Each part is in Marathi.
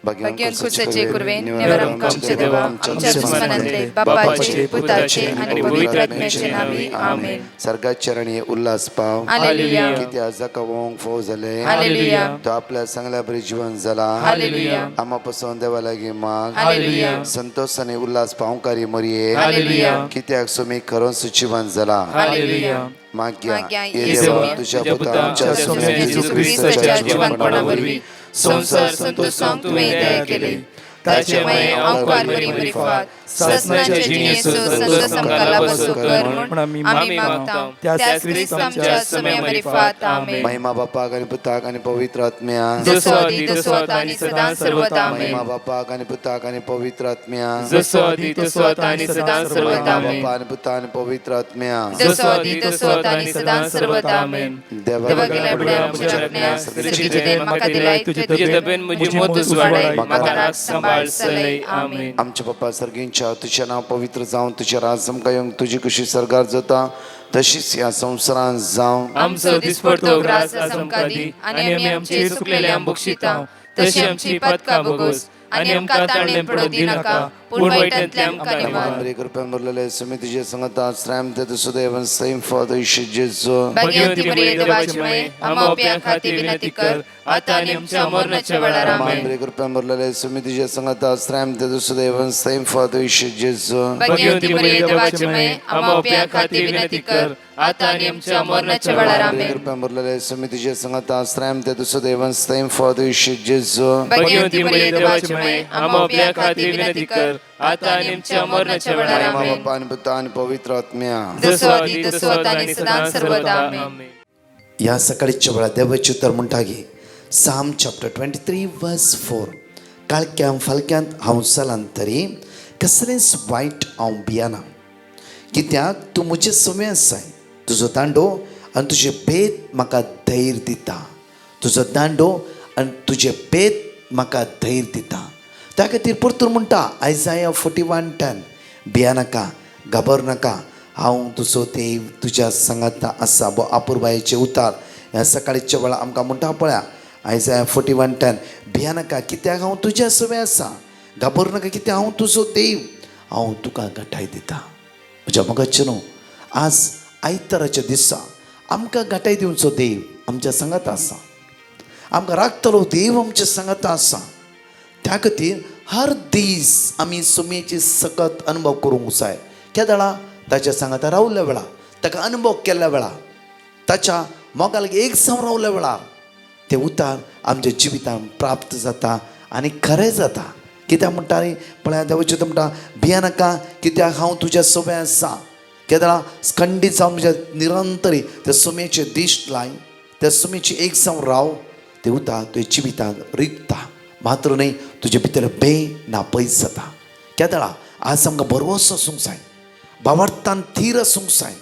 Bagyon kuzaचे कुर्वे निवारम आमचे देवा आमच्या दुश्मनांतले बापाचे पुताचे आणि पवित्र आत्म्याचे नावे आमेन. सर्गात चरणी उल्हास पाव हालेलुया किती जकावंक फो झाले हालेलुया तो आपल्या चांगल्या बरी जीवन झाला हालेलुया आम्हापासून देवा लागी माग हालेलुया संतोष आणि उल्हास पावकारी मरिये हालेलुया कित्याक सुमी खरोच जीवन झाला हालेलुया माग्या येशू तुझ्या पुता आमच्या सोन्या येशू ख्रिस्ताच्या जीवनपणावरवी संसार संतोषांक तुम्ही दया केले त्याच्यामुळे अंकार मरी फात ससनाच्या जिनेसो संतोष आमकाला बसो कर म्हणून आम्ही मागता त्याच ख्रिस्ताच्या समय मरी फात आमेन. महिमा बापाक आणि पुताक आणि पवित्र आत्म्या जसो आदी तसो आता आणि सदा सर्वदा आमेन. महिमा बापाक आणि पुताक आणि पवित्र आत्म्या जसो आदी तसो आता आणि सदा सर्वदा आमेन. बापा आणि पुता आणि पवित्र आत्म्या जसो आदी तसो आता आणि सदा सर्वदा आमेन. देवा गेल्या बड्या मुजरण्या सृष्टीचे देव म्हाका दिलाय तुझे दबेन मुझे मोतूस वाडाय म्हाका राख सांभाळ सलय आमेन. आमचे पप्पा सर्गींच्या तुझे नाव पवित्र जाऊन तुझे राज येऊन तुझी कशी सरकार जाता तशीच या संसारात जाऊन आमचो दिसपडतो ग्रास आमकादी आणि आम्ही आमचे चुकलेले आंबुक्षिता तशी आमची पदका बगोस आणि आमका ताणे पडो दिनाका पूर्ण वाईटांतले आमका निवार. बरे कृपेन भरलेले समितीचे संगत आश्रम ते सुदैवन सैम फादर जेजू भगवती मरिये देवाची माय आम्हा प्या खाती विनंती कर आता आणि आमच्या मरणाच्या वेळार आमेन. बरे कृपेन भरलेले समितीचे संगत आश्रम ते सुदैवन सैम फादर जेजू भगवती मरिये देवाची माय आम्हा प्या खाती विनंती कर आता आणि आमच्या मरणाच्या वेळार आमेन. कृपेन भरलेले समितीचे संगत आश्रम ते सुदैवन सैम फादर जेजू भगवती मरिये देवाची माय आम्हा प्या खाती विनंती कर आता आणि आमच्या मरणाच्या वेळार आमेन. बापा आणि पुता आणि पवित्र आत्म्या जसो आदी तसो आता आणि सदा सर्वदा आमेन. या सकाळीच्या वेळा देवाचे उत्तर म्हणटा गे साम चॅप्टर 23 वर्स 4 काळक्यां फालक्यांत हांव चलां तरी कसलेंच वायट हांव भियाना कित्याक तूं म्हजे समे आसाय तुजो दांडो आनी तुजे भेद म्हाका धैर्य दिता तुजो दांडो आनी तुजे भेद म्हाका धैर्य दिता. त्या खातीर परतून म्हणटा आयजाया 41:10 भिया नाका घाबर नाका हांव तुजो देव तुज्या सांगाता आसा. बो आपुरबायेचे उतार ह्या सकाळीच्या वेळा आमकां म्हणटा पळया आयजाया 41:10 भिया नाका कित्याक हांव तुज्या सवे आसा घाबर नाका कित्याक हांव तुजो देव हांव तुका घटाय दिता. म्हज्या मगाचे न्हू आज आयताराच्या दिसा आमकां घटाय दिवचो देव आमच्या सांगाता आसा आमकां राखतलो देव आमच्या सांगाता आसा. त्या खातीर हर दीस आमी सुमेची सकत अनुभव करूंक जाय. केद्या वेळा ताच्या सांगाता रावल्या वेळा ताका अनुभव केल्ल्या वेळा ताच्या मोगा लागीं एक सावन रावल्या वेळार ते उतार आमच्या जिवितांत प्राप्त जाता आनी खरें जाता. कित्याक म्हणटा रे पळय देवाचें म्हणटा भिया नाका कित्याक हांव तुज्या सोबे आसा. केद्या वेळा खंडीत जावन म्हज्या निरंतरी त्या सुमेचे दिश्ट लाय त्या सुमेची एक सावन राव ते उतार तुज्या जिवितांत रिगता मात्र न्ही तुजे भितर भे ना पयस जाता. केद्या वेळा आज आमकां भरवोसो आसूंक जाय भावार्थान थीर आसूंक जाय.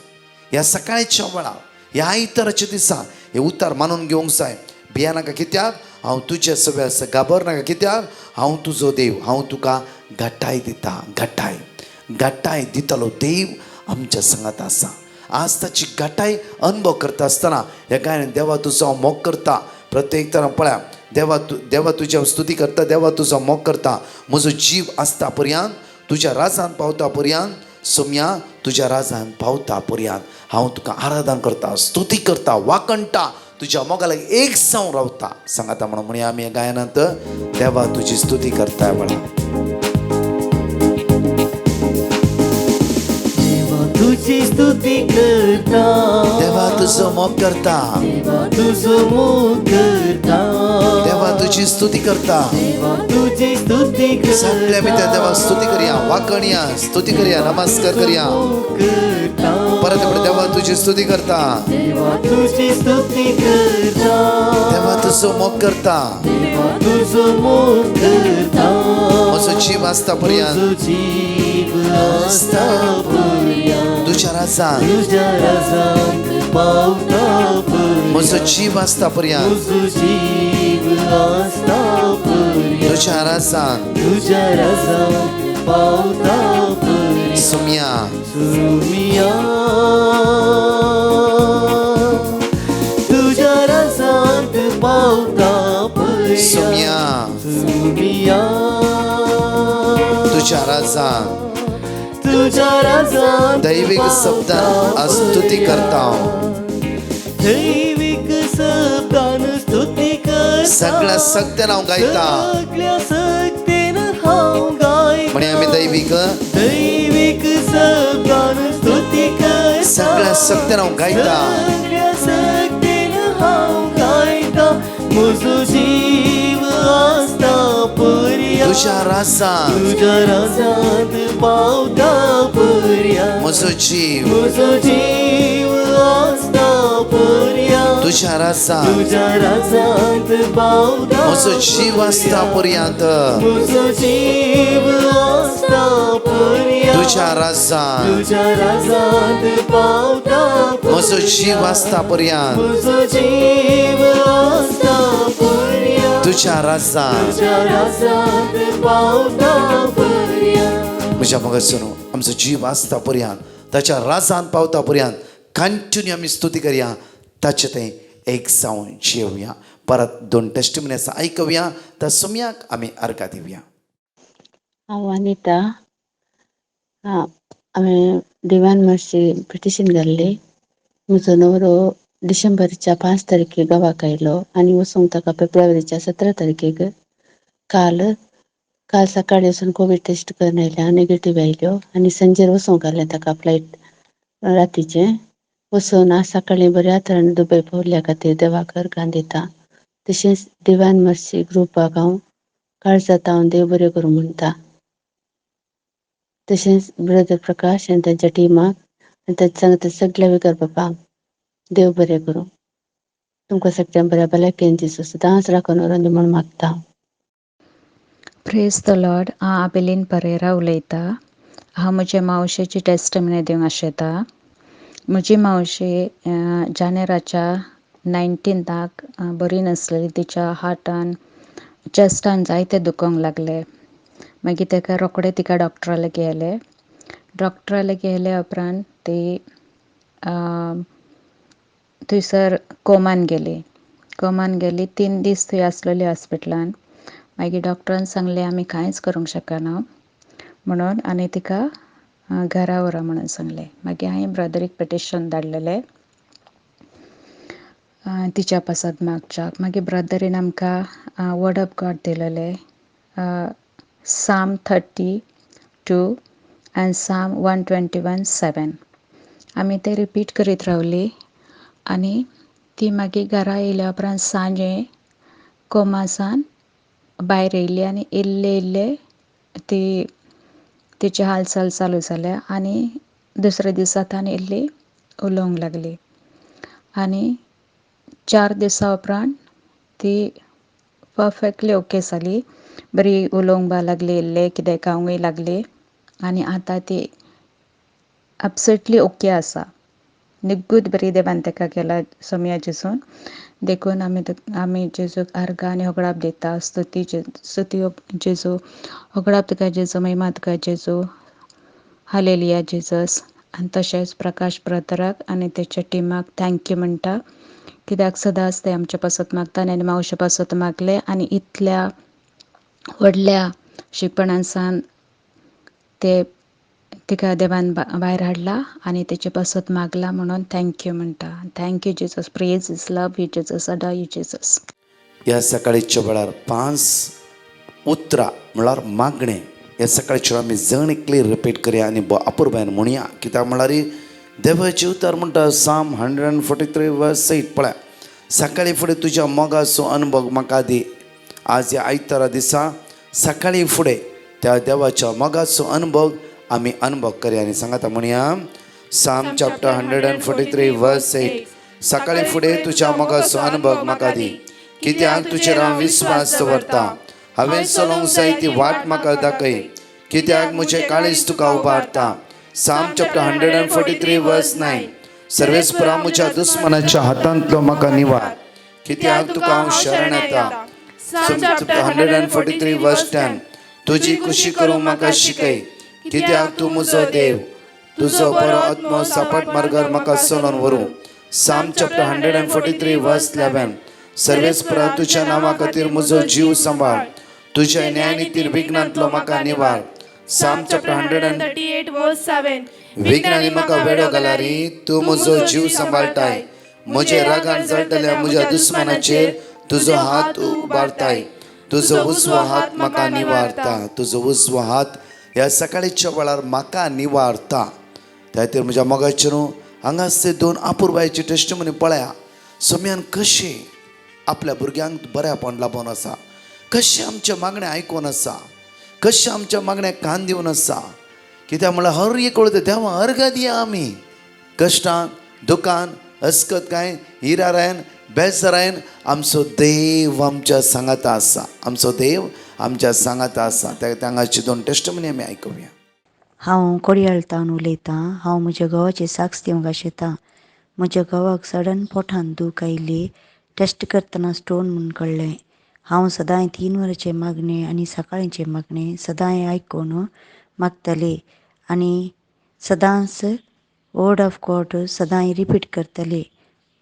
ह्या सकाळच्या वेळार ह्या आयताराच्या दिसा हे उतार मानून घेवंक जाय. भिया नाका कित्याक हांव तुजे सवे आसा घाबर नाका कित्याक हांव तुजो देव हांव तुका घटाय दिता. घटाय दितलो देव आमच्या सांगात आसा. आज ताची घटाय अनुभव करता आसतना ह्या गायन देवा तुजो हांव मोग करता. प्रत्येक तरां पळया देवा तुज्या स्तुती करता देवा तुजो मोग करता. म्हजो जीव आसता पर्यंत तुज्या राजान पावता पर्यंत सोम्या तुज्या राजान पावता पर्यंत हांव तुका आराधन करता स्तुती करता वाकणटा तुज्या मोगा लागीं एक सावन रावता. सांगाता म्हणून म्हणया आमी ह्या गायनांत देवा तुजी स्तुती करता वेळा तुझी स्तुती करता देवा तुजो मोग करता तुझो मोग करता देवा तुजी स्तुती करता. तुझी स्तुती सगळ्या भितर देवा स्तुती करया वाकणया स्तुती करया नमस्कार करया करता परत एकदा देवा तुजी स्तुती करता तुझी स्तुती करता देवा तुजो मोग करता तुझो मोग करता म्हजो जीव आसता पर्यंत जीव आसता पर्यंत तुज्या राजान तुझ्या राजांक पावता पर्यंत म्हजो जीव आसता पर्यंत तुझो जीव आसता पर्यंत तुज्या राजान तुझ्या राजांक पावता पर्यंत सुम्या सुमिया तुझ्या राजांक पावता पर्यंत सुम्या सुमिया राजान तुझ्या राजांत दैविक शब्दान स्तुती करता दैविक शब्दान स्तुती करता सगळ्या सक्तीन हांव गायता सगळ्या सक्तीन हांव गायता म्हणे आम्ही दैविक शब्दान स्तुती करता सगळ्या सक्तीन हांव गायता सगळ्या सक्तीन हांव गायता म्हजो जीव आसता पर्या तुझ्या राजान तुझ्या राजांत पावता पर्या म्हजो जीव म्हजो जीव आसता पर्या तुझ्या राजान तुझ्या राजांत पावता म्हजो जीव आसता पर्यंत म्हजो जीव आसता पर्या तुझ्या राजान तुझ्या राजांत पावता म्हजो जीव आसता पर्यंत म्हजो जीव आसता पर्या तुझ्या राजान तुझ्या राजांत पावता पर्या म्हज्या मगसनो आमचो जीव आसता पर्यंत ताच्या राजान पावता पर्यंत कंटिन्यू आमी स्तुती करया ताचे तें एक जावन जेवया परत 2 टेस्टिमनी आसा आयकवया त्या सुमयाक आमी अर्घा दिवया हांव अनिता हांवें दिवान मातशी पिटिशन घाल्ली म्हजो नवरो डिसेंबरच्या 5 तारखेक गांवाक आयलो आनी वचूंक ताका फेब्रुवारीच्या 17 तारखेक काल सकाळी वचून कोवीड टेस्ट करून आयल्या नेगेटीव आयल्यो आनी सांजेर वचूंक आसलें ताका फ्लायट रातीचें वचून आज सकाळीं बऱ्या तरेन दुबय पावल्या खातीर देवाक अर्घां दिता तशेंच दिवान मातशी ग्रुपाक हांव काळजांत हांव देव बरें करूं म्हणटा तशेंच ब्रदर प्रकाश आनी तांच्या टिमाक आनी तांचे सांगता सगळ्या विकार बापाक देव बरें करूं तुमकां सगळ्यांक बऱ्या भलायकेन दिसो सदांच राखून उरोंदी म्हूण मागता प्रेज द लॉर्ड हांव आबेलीन परेरा उलयतां हांव म्हजे मावशेची टेस्टमनी दिवंक आशेता म्हजी मावशे जानेराच्या 19th बरी नासलेली तिच्या हार्टान चेस्टान जायते दुखोंक लागले मागीर ताका रोखडे तिका डॉक्टरा लागीं गेले डॉक्टरा लागीं गेल्या उपरांत ती थंयसर कोमान गेली 3 दीस थंय आसलेली हॉस्पिटलान मागीर डॉक्टरान सांगलें आमी कांयच करूंक शकना म्हणून आनी तिका घरा व्हरा म्हणून सांगलें मागीर हांवें ब्रदरीक पिटिशन धाडलेलें तिच्या पासत मागच्याक मागीर ब्रदरीन आमकां वर्ड ऑफ गॉड दिलेलें साम 32 आनी साम 121:7 आमी ते रिपीट करीत रावली आनी ती मागीर घरा येयल्या उपरांत सांजे कोमासान भायर येयली आनी इल्ले तिची हालचाल चालू जाल्या आनी दुसरे दिसा तान इल्ली उलोवंक लागली आनी 4 दिसां उपरांत ती परफेक्टली ओके जाली बरी उलोवंक बा लागली इल्लें कितें खावंकय लागली आनी आतां ती एब्सोल्युटली ओके आसा निगूत बरी देवान ताका केला सोम्या जेजून देखून आमी जेजूक अर्घा आनी होगडाप दिता स्तुती जेजू होगडाप तुका जेजू महिमा तुका जेजू हालेलुया जेजस आनी तशेंच प्रकाश ब्रदराक आनी तेच्या टिमाक थँक्यू म्हणटा कित्याक सदांच ते आमचे पासत मागता आनी मावशे पासत मागले आनी इतल्या व्हडल्या शिकपणासान ते तिका देवान भायर हाडला आनी तेचे पासत मागला म्हणून थँक्यू म्हणटा thank you Jesus praise is love you Jesus adore you Jesus ह्या सकाळीच्या वेळार 5 उतरां म्हळ्यार मागणें ह्या सकाळच्या आमी जण एकली रिपीट करया आनी अपुरबायन म्हणया कित्याक म्हळ्यार देवाचे उतर म्हणटा साम 143:8 पळय सकाळी फुडें तुज्या मोगाचो अनुभव म्हाका दी आज ह्या आयतारा दिसा सकाळी फुडें त्या देवाच्या मोगाचो अनुभव आमी अनुभव करया आनी सांगाता म्हणया साम चॅप्टर 143:8 सकाळी फुडें तुज्या मोगाचो अनुभव म्हाका दी कित्याक तुजेर हांव विस्वास दवरता हांवें चलोवंक जाय ती वाट म्हाका दाखय कित्याक म्हजें काळीज तुका उबारता साम चॅप्टर 143:9 सर्वेस्परा म्हज्या दुस्मनाच्या हातांतलो म्हाका निवार कित्याक तुका हांव शरण येता साम चॅप्टर 143:10 तुजी खुशी करूंक म्हाका शिकय कित्याक तूं म्हजो देव तुजो बरो आत्मो सापट मार्गार म्हाका चलोवन व्हरूं साम चॅप्टर 143:11 सर्वेस्परा तुज्या नांवा खातीर म्हजो जीव सांबाळ तुज्या न्यायनितीर विघ्नांतलो म्हाका निवार Psalm chapter 138 verse 7. विघ्नांनी म्हाका वेडो घालारी तू म्हजो जीव सांबाळटाय म्हजे रागान जळटल्या म्हज्या दुस्मनाचेर तुजो हात उबारताय तुजो उजवो हात म्हाका निवारता तुजो उजवो हात ह्या सकाळीच्या वेळार म्हाका निवारता त्या खातीर म्हज्या मोगाचेर हांगाच ते 2 अपुर्बायेची टेस्टिमनी पळया सोम्यान कशें आपल्या भुरग्यांक बऱ्यापण लाभून आसा कशें आमच्या मागण्या आयकून आसा कशें आमच्या मागण्याक कान दिवन आसा कित्याक म्हळ्यार हर एक वेळ देवा अर्घ दिया आमी कश्टान दुखान अस्कतकाय हिरारायन बेजारायन आमचो देव आमच्या सांगाता आसा आमचो देव आमच्या सांगाता आसा त्या हांगाची 2 टेस्टिमनी आमी आयकुया. हांव कोडयाळतावन उलयतां. हांव म्हज्या घोवाची साक्ष दिवंक आशेतां. म्हज्या घोवाक सडन पोठान दूख आयिल्ली. टेस्ट करतना स्टोन म्हूण कळ्ळें. हांव सदांच 3 वरांचे मागणे आनी सकाळींचे मागणे सदांच आयकून मागतलें आनी सदांच वर्ड ऑफ गॉड सदांच रिपीट करतलें.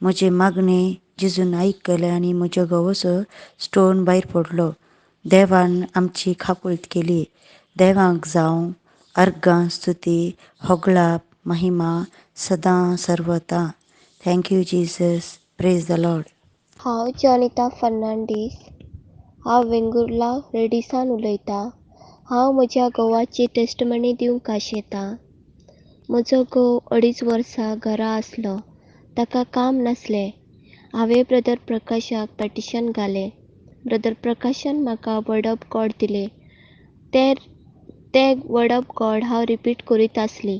म्हजे मागणे जेजून आयकले आनी म्हज्या घोवाचो स्टोन भायर पडलो. देवान आमची खाकुळट केली. देवाक जावं अर्गां स्तुती होगळाप महिमा सदां सर्वता. Thank you Jesus. Praise the Lord. हांव जॉनिता फर्नांडीस. हांव वेंगुर्ला रेडिसान उलयतां. हांव म्हज्या घोवाची टेस्टमनी दिवंक आशेतां. म्हजो घोव 2.5 वर्सां घरा आसलो. ताका काम नासलें. हांवें ब्रदर प्रकाशाक पेटिशन घालें. ब्रदर प्रकाशान म्हाका वर्ड ऑफ गॉड दिलें. ते वर्ड ऑफ गॉड हांव रिपीट करीत आसली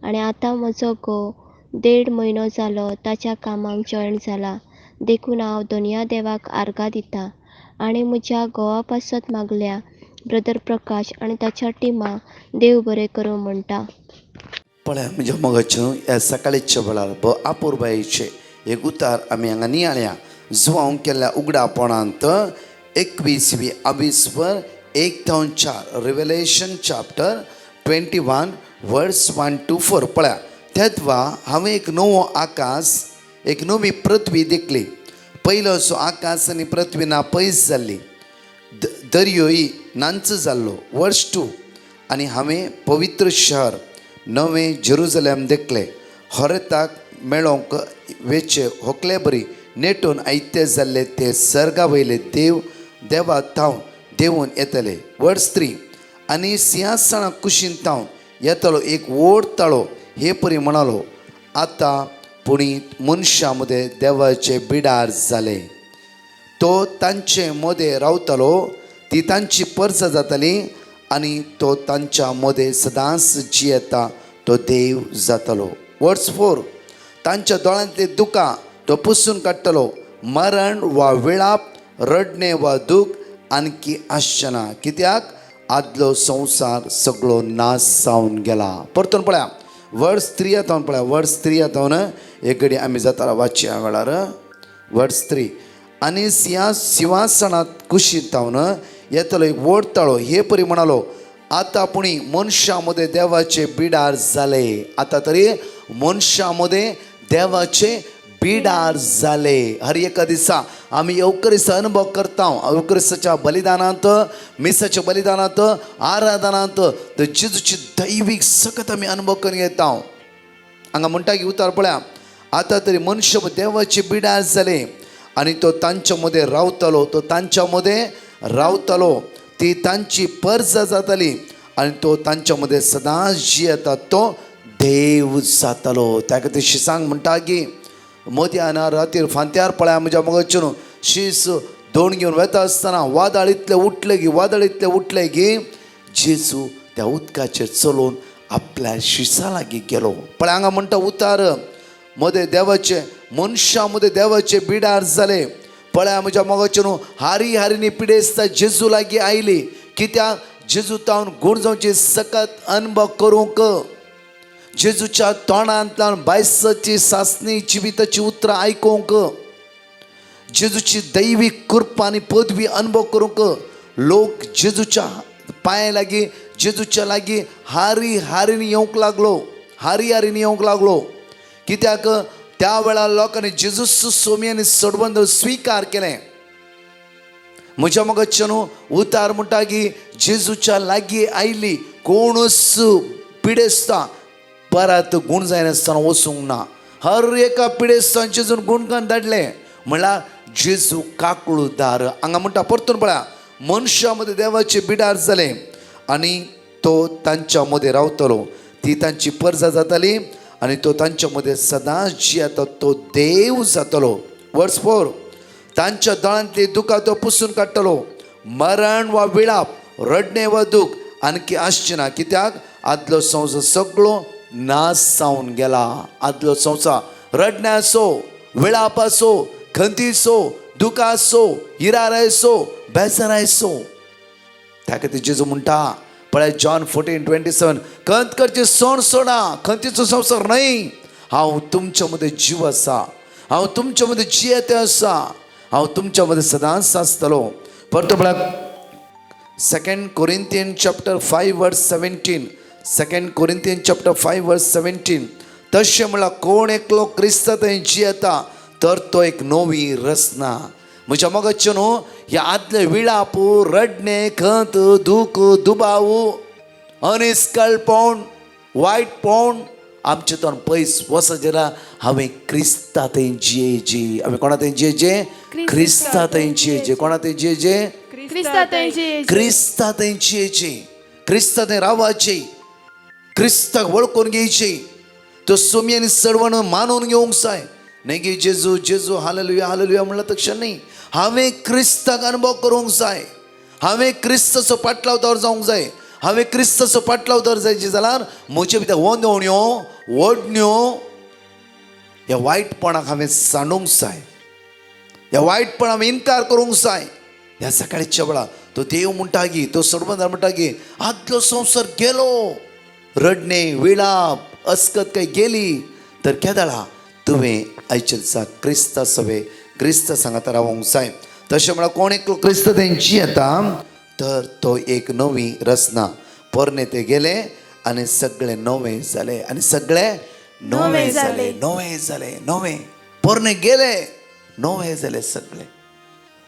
आनी आतां म्हजो घोव 1.5 म्हयनो जालो ताच्या कामाक जॉयन जाला. देखून हांव दोनया देवाक आर्गां दितां आनी म्हज्या घोवा पासत मागल्या ब्रदर प्रकाश आनी ताच्या टिमाक देव बरें करूं म्हणटा. पळया म्हज्या मोगाचेर ह्या सकाळीच्या वेळार अपुर्बायेचे एक उतार आमी हांगा नियाळया जो हांव केल्ल्या उगडापणांत 21वी अभिस्वर 1-4 रिव्हेलेशन चॅप्टर 21 वर्स 1 to 4 पळया. तेदवा हांवें एक नवो आकाश एक नवी पृथ्वी देखली. पयलो असो आकाश आनी पृथ्वी ना पयस जाल्ली दर्योय नांच जाल्लो. वर्स 2 आनी हांवें पवित्र शहर नवें जेरुजलेम देखलें. हरताक मेळोंक वेचे होकले बरी नेटून आयते जाल्ले ते सर्गा वयले देवा थावन देंवून येतले. वर्स 3 आनी सिंहासना कुशीन थावन येतलो एक व्हड ताळो हे परी म्हणालो आतां पुणीत मनशां मदें देवाचे बिडार जाले. तो तांचे मदें रावतलो ती तांची परस जातली आनी तो तांच्या मदें सदांच जियेता तो देव जातलो. वर्स 4 तांच्या दोळ्यांतले दुकां तो पुसून काडटलो. मरण वा विळाप रडणे वा दूख आणखी आसचेना कित्याक आदलो संवसार सगळो नाश जावन गेला. परतून पळया वर्स 3 येतावन पळया वर्स 3 येतावन एक घडी आमी जाताला वाचया वेळार. वर्स 3 आनी सिंहासनांत कुशीत थावन येतलो एक व्हड ताळो हे परी म्हणालो आतां पुणी मनशां मदें देवाचे बिडार जाले. आतां तरी मनशां मदें देवाचे बिडार जाले. हर एका दिसा आमी येवकरीचो अनुभव करता. येवकरीच्या बलिदानांत मिसाच्या बलिदानांत आराधनांत जेजूची दैवीक सकत आमी अनुभव करून येता. हांगा म्हणटा की उतार पळया आतां तरी मनशां देवाचे बिडार जाले आनी तो तांच्या मदें रावतलो. तो तांच्या मदें रावतलो ती तांची परज जातली आनी तो तांच्या मदें सदांच जियेता तो देव जातलो. त्या खातीर शिसांक म्हणटा की मोदयाना रातीर फांत्यार पळया म्हज्या मोगाचेर शीस दोण घेवन वता आसतना वादळ इतले उठले की जेजू त्या उदकाचेर चलोवन आपल्या शिसा लागीं गेलो. पळय हांगा म्हणटा उतार मदें देवाचे मनशां मदें देवाचे बिडार जाले. पळया म्हज्या मोगाचेर हारी पिडेस्ता जेजू लागीं आयली कित्याक जेजू तावन गूण जावची सकत अनुभव करूंक जेजूच्या तोंडांतल्यान बायसाची सासणी जिविताची उतरां आयकूंक जेजूची दैवीक कृपा आनी पदवी अनुभव करूंक लोक जेजूच्या पांय लागीं जेजूच्या लागीं हारीन येवंक लागलो. कित्याक त्या वेळार लोकांनी जेजूस सोमी आनी सडबंद स्विकार केलें. म्हज्या मोगाचेर उतार म्हणटा की जेजूच्या लागीं आयली कोणूच पिडेस्ता परत गुण जायनासतना वसूंक ना. हर एका पिडेस्तान जेजून गुणगान धाडले म्हणल्यार जेजू काकूळदार. हांगा म्हणटा परतून पळया, मनशा मध्ये देवाचे बिडार जाले आनी तो तांच्या मध्ये रावतलो. ती तांची परजा जाताली आनी तो तांच्या मध्ये सदांच जियेता तो देव जातलो. वर्स 4, तांच्या दोळांतली दुखां तो पुसून काडटलो. मरण वा विळाप, रडणे वा दूख आणखी आसचे ना, कित्याक आदलो संवसार सगळो नाश जावन गेला. आदलो संवसार रडणे आसो, विळाप आसो, खंती आसो, दुखां आसो, हिरार आसो, बेजार आसो, त्या खातीर जेजू म्हणटा पळय जॉन 14:27, खंत करचे सण सोडा, खंतीचो संवसार न्हय. हांव तुमच्या मध्ये जीव आसा, हांव तुमच्या मध्ये जियेते आसा, हांव तुमच्या मध्ये सदांच आसतलो. परतो पळय 2 Corinthians chapter 5 verse 17. 2 Corinthians chapter 5 verse 17. तशें म्हळ्यार कोण एकलो क्रिस्तांत जियेता तर तो एक नवी रचना. म्हज्या मोगाचे न्हू, ह्या आदले विळाप, रडणे, खंत, दूख, दुबाव, अनिस्कळपण, वायटपण आमचे तोंड पयस वचत जाल्यार हांवें क्रिस्तांत जियेचे. हांवें कोणा थंय जियेचे? क्रिस्तांत जियेचे. कोणा थंय जियेचे? क्रिस्तांत जियेचे. क्रिस्तांत रावचे, क्रिस्ताक वळखून घेवचे, तो सुमयेन सडवण मानून घेवंक जाय. नाही की जेजू जेजू हालेलुया हालेलुया म्हणला तशें न्ही. हांवें क्रिस्ताक अनुभव करूंक जाय, हांवें क्रिस्ताचो पाटलाव जावंक जाय, हांवें क्रिस्ताचो पाटलाव जायचे जाल्यार म्हजे भितर वंदवण्यो, ओडण्यो, ह्या वायटपणाक हांवें सांडूंक जाय, ह्या वायटपणाक हांवें इन्कार करूंक जाय. ह्या सकाळच्या वेळा तो देव म्हणटा की, तो सोडवंदार म्हणटा की आदलो संवसार गेलो, रडणे, विळाप, अस्कत काही गेली तर केदळा तुवें आयच्या दिसा क्रिस्ता सवे क्रिस्त सांगाता रावंक जाय. तशें म्हळ्यार कोण एकलो क्रिस्त तेंची येता तर तो एक नवी रचना. पोरणे ते गेले आनी सगळे नवे जाले, आनी सगळे नवे जाले, नवे जाले, नवे. पोरणे गेले, नवे जाले सगळे.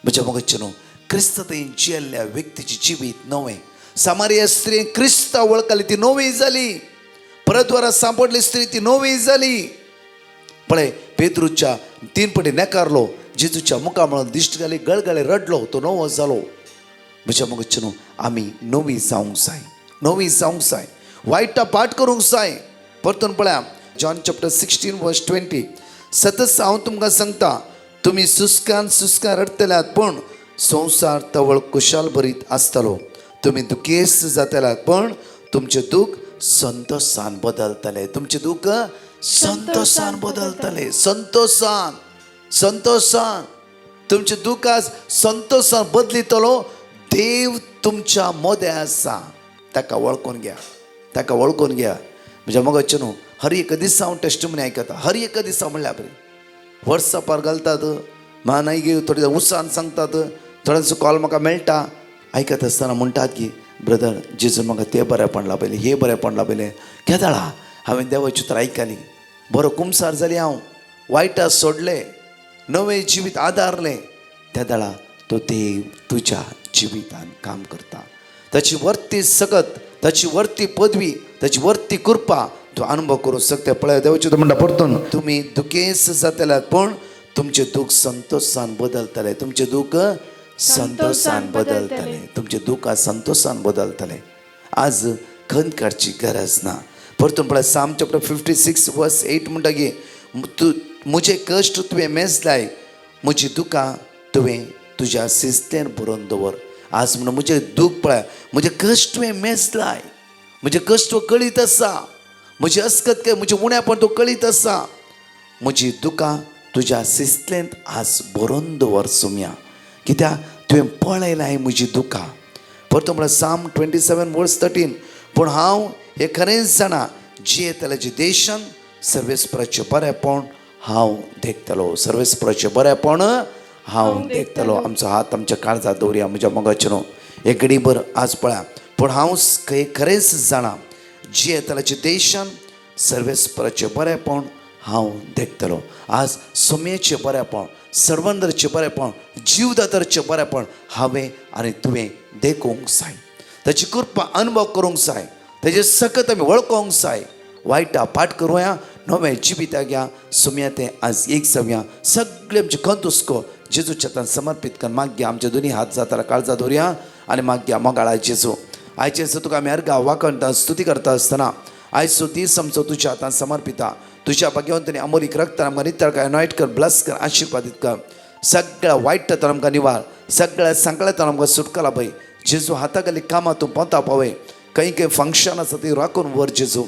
म्हज्या मोगाचे न्हू, क्रिस्त थंय जियेल्ल्या व्यक्तीची जिवीत नवे. सामारिया स्त्री क्रिस्ता वळखली ती नवी जाली. परद्वारा सांपडली स्त्री ती नवी जाली. पळय पेद्रूच्या 3 फावटी नेकारलो, जेजूच्या मुखामळार दिश्ट घाली, गळगळे रडलो, तो नवो जालो. म्हज्या मोगाचे न्हू, आमी नवी जावंक जाय, नवी जावंक जाय, वायटा पाट करूंक जाय. परतून पळया जॉन चॅप्टर 16 verse 20. सतत हांव तुमकां सांगता, तुमी सुस्कान रडतल्यात पूण संवसार तवळ कुशाल भरीत आसतलो. तुमी दुखेस्त जातल्यात पूण तुमचें दूख संतोषान बदलतले. तुमचें दूख संतोषान बदलतले. संतोषान, संतोषान तुमचे दुखास संतोषान बदलितलो. देव तुमच्या मदें आसा, ताका वळखून घ्या, ताका वळखून घ्या. म्हज्या मोगाचे न्हू, हर एक दिसा हांव टेस्टिमनी आयकता. हर एक दिसा म्हणल्यार बरें वॉट्सॅपार घालतात, म्हाका नाही गे थोडे उत्साहान सांगतात, थोड्यांचो कॉल म्हाका मेळटा. आयकत आसतना म्हणटात की ब्रदर जेजून म्हाका तें बरेंपण लाभयलें, हें बरेंपण लाभयलें. केदाळा हांवें देवाची उतरां आयकलीं, बरो कुमसार जाली, हांव वायटा सोडलें, नवें जिवीत आदारलें. त्या दाळा तो देव तुज्या जिवितान काम करता. ताची वर्ती सकत, ताची वर्ती पदवी, ताची वर्ती कृपा तूं अनुभव करूंक शकता. पळय देवाची म्हणटा परतून, तुमी दुखेस जातल्यात पूण तुमचें दूख संतोषान बदलतलें. तुमचें दूख संतोषान बदलतलें. तुमचें दुखां संतोषान बदलतलें. आज खंत काडची गरज ना. परतून पळय साम चॅप्टर 56 verse 8 म्हणटा की म्हजे कश्ट तुवें मेजलाय, म्हजी दुखां तुवें तुज्या शिस्तेन बरोवन दवर. आज म्हणून म्हजें दूख पळय, म्हजें कश्ट तुवें मेजलाय, म्हजें कश्ट कळीत आसा, म्हजी अस्कत म्हजें उण्यापण तो कळीत आसा. म्हजी दुखां तुज्या शिस्तेंत आज बरोवन दवर सुम्या, कित्याक तुवें पळयलाय म्हजी दुखां. परतो म्हळ्यार साम 27 verse 13. पूण हांव हें खरेंच जाणा, जियेतल्याचे देशान सर्वेस्पराचें बरेंपण हांव देखतलो. सर्वेस्पराचें बरेंपण हांव देखतलो. आमचो हात आमच्या काळजात दवरया. म्हज्या मोगाचे न्हू, एक घडीभर आज पळया. पूण हांव खरेंच जाणा, जियेतल्याचे देशान सर्वेस्पराचें बरेंपण हांव देखतलो. आज सुमयेचें बरेंपण, सर्वंदरचें बरेंपण, जीवदातारचें बरेंपण हांवें आनी तुवें देखूंक जाय. ताची कृपा अनुभव करूंक जाय. तेजे सकत आमी वळखोंक जाय. वायटा पाठ करूया, नव्या जिबिता घ्या, सुम्या तें आज एक जावया. सगळे आमचे खंत हुस्को जेजूच्या हातान समर्पीत कर. मागया आमचे दोन्ही हात जाताना काळजा धरया आनी मागया मोगाळा जेजू. आयचे दिसा तुका आमी अर्गा वाकणटा स्तुती करता आसतना आयचो दीस आमचो तुज्या हातान समर्पिता. तुज्या भाग्यवंतांनी अमोलीक रक्तान आमकां नितळ नॉयट कर, ब्लस कर, आशिर्वादीत कर. सगळ्या वायटांतून आमकां निवार, सगळ्या संकटांतून आमकां सुटका लाभय. जेजू हाताखाली कामां तूं पोंता पावय. खंय फंक्शन आसा ती राखून व्हर जेजू.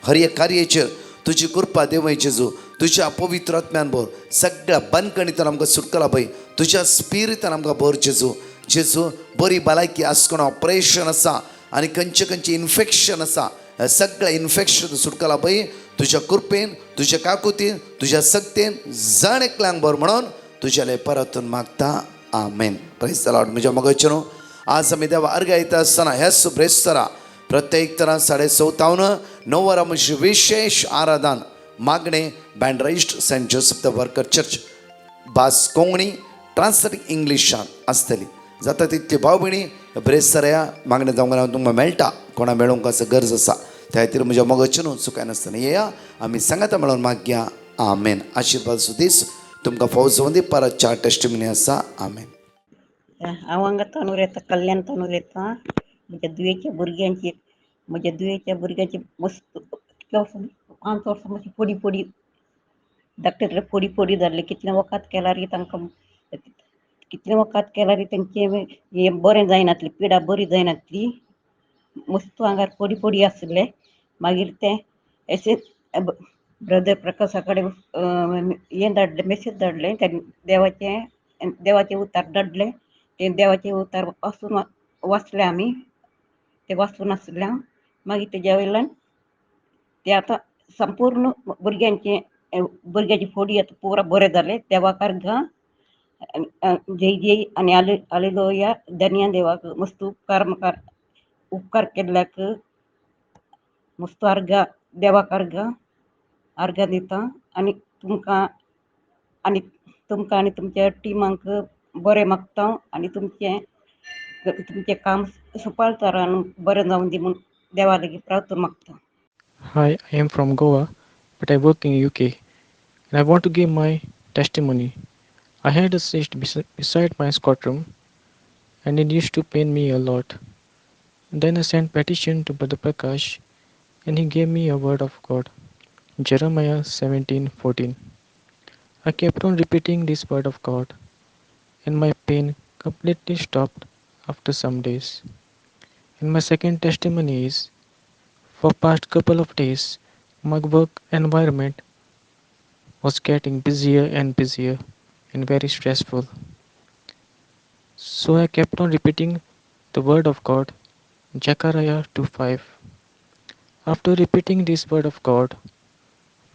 हर एक कार्याचेर तुजी कृपा देवय जेजू. तुज्या पवित्र आत्म्यान भर, सगळ्या बंदकणींतून आमकां सुटका लाभय. तुज्या स्पिरितान आमकां भर जेजू. जेजू बरी भलायकी आसकोण ऑपरेशन आसा आनी खंयचें इन्फेक्शन आसा, सगळ्या इन्फेक्शन सुटका लाभय. तुज्या कृपेन, तुज्या काकुतीन, तुज्या सक्तेन जण एकल्यांक भर म्हणून तुज्याले परतून मागता. आमेन. Praise the Lord. म्हज्या मोगाचेर आज आमी देवा अर्घ्या येता आसतना ह्याच ब्रेस्तरा प्रत्येक तरां 14:30 9 वरां म्हणजे विशेष आराधन मागणे Bandra east Saint Joseph the Worker Church भास कोंकणी ट्रान्सलेट इंग्लिशान आसतली. जाता तितली भाव भयणी ब्रेस्तरा मागणे जावंक तुमकां मेळटा. कोणा मेळोवंक असं गरज आसा त्या खातीर म्हज्या मोगाचेर चुकाय नासतना येया आमी सांगाता मेळोन मागया. आमेन. आशिर्वाद सुदीस तुमकां फौज दी परत 4 टेस्टिमनी आसा. आमेन. हांव हांगा तांदूर येता, कल्याण तांदूर येता. म्हज्या दुयेच्या भुरग्यांची मस्त 5 वर्सां मातशी पोडी धाकटे पोडी जाल्ले. कितले वखद केल्यार तांकां तेंचे हें बरें जायनासलें, पिडा बरी जायनासली. मस्त आंगार पोडी आसले. मागीर ते अशें ब्रदर प्रकाशा कडेन हें धाडलें, मेसेज धाडलें. देवाचे उतार धाडले. ते देवाचे उतार वाचले आमी. ते वाचून आसल्या मागीर तेज्या वयल्यान ते आतां संपूर्ण भुरग्याची फोडी आतां पुरा बरें जालें. देवाक अर्घा जय आनी हालेलुया. धन्य देवाक मस्त उपकार केल्ल्याक मस्त अर्घा देवाक अर्घा दिता. आनी तुमकां आनी तुमच्या टिमांक बरें मागता आनी तुमचें काम सुपार तरान बरें जावन दी म्हूण देवा लागीं प्रार्थना मागता. Hi, I am from Goa, but I work in UK, and I want to give my testimony. I had a cyst beside my scrotum, and it used to pain me a lot. Then I sent petition to Brother Prakash, and he gave me a word of God, Jeremiah 17:14. I kept on repeating this word of God, and my pain completely stopped after some days. And my second testimony is, for past couple of days, my work environment was getting busier and busier and very stressful. So I kept on repeating the word of God, Zechariah 2:5. After repeating this word of God,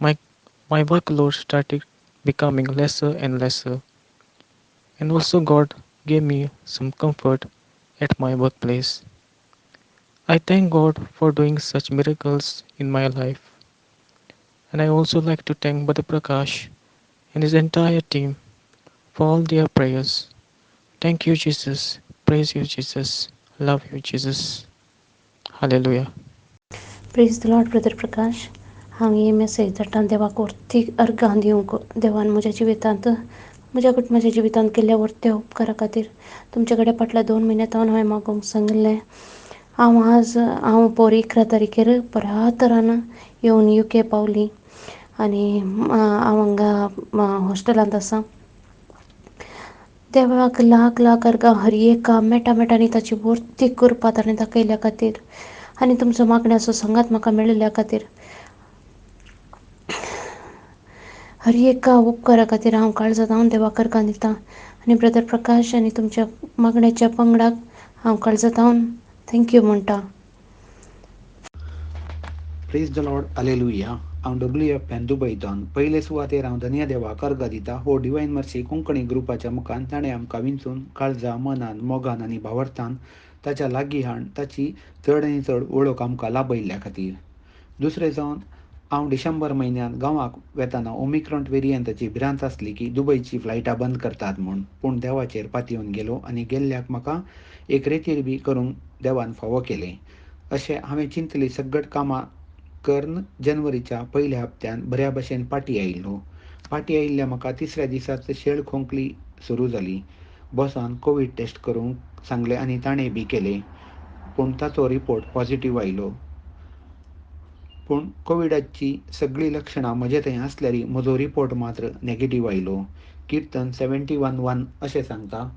my workload started becoming lesser and lesser. And also God gave me some comfort at my workplace. I thank God for doing such miracles in my life. And I also like to thank Brother Prakash and his entire team for all their prayers. Thank you, Jesus. Praise you, Jesus. Love you, Jesus. Hallelujah. Praise the Lord brother Prakash. हांव ही मेसेज धाडटा देवाक व्हरती अर्घां दिवंक. देवान म्हज्या कुटुंबाच्या जिवितांत केल्ल्या व्हरत्या उपकारा खातीर तुमचे कडेन फाटल्या 2 म्हयन्यांत हांवें मागोवंक सांगिल्लें. हांव पोर 11 तारखेर बऱ्या तरान येवन UK पावली आनी हांव हांगा हॉस्टेलांत आसा. देवाक लाख अर्घां हर एका मेटांनी ताची व्हरती कृपा ताणें दाखयल्या खातीर आनी तुमचो मागण्याचो संगात म्हाका मेळिल्ल्या खातीर हर एका उपकारा खातीर हांव काळजांत हांव देवाक अर्घां दितां. आनी ब्रदर प्रकाश आनी तुमच्या मागण्याच्या पंगडाक हांव काळजांत हांव थँक्यू म्हणटा. Praise the Lord. हालेलुया. हांव WFN दुबयतान पयले सुवातेर हांव धन्य देवाक अर्घ दिता. हो डिवायन मर्सी कोंकणी ग्रुपाच्या मुखान ताणें आमकां विंचून काळजा, मनान, मोगान आनी भावार्थान ताच्या लागीं हाड ताची चड आनी चड वळख आमकां लाभयल्ल्या खातीर. दुसरें जावन हांव डिसेंबर म्हयन्यांत गांवाक वेताना ओमिक्रॉन वेरियंटाची भिरांत आसली की दुबयची फ्लायटां बंद करतात म्हूण. पूण देवाचेर पातयेवन गेलो आनी गेल्ल्याक म्हाका एक रेतीर बी करूंक देवान फावो केलें. अशें हांवें चिंतली सगळ्यात कामां कर्ण जनवरीच्या पयल्या हप्त्यान बऱ्या भशेन पाटी आयिल्लो. पाटी आयिल्ल्या म्हाका तिसऱ्या दिसाच शेळ खोंकली सुरू जाली. बॉसान कोवीड टेस्ट करूंक सांगलें आनी ताणें बी केलें, पूण ताचो रिपोर्ट पॉझिटिव्ह आयलो. पूण कोविडाची सगळीं लक्षणां म्हजे थंय आसल्यारी म्हजो रिपोर्ट मात्र नॅगेटिव्ह आयलो. किर्तन 71:1 अशें सांगता,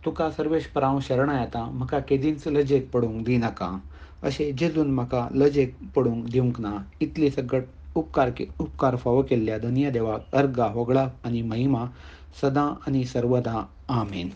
तुका सर्वेश्वर हांव शरणा येता, म्हाका केदींच लजेक पडूंक दिनाका. अशें जेजून म्हाका लजेक पडूंक दिवंक ना. इतली सगळ्यात उपकार फावो केल्ल्या धन्य देवाक अर्गा, होगळा आनी महिमा सदां आनी सर्वदा. आमेन.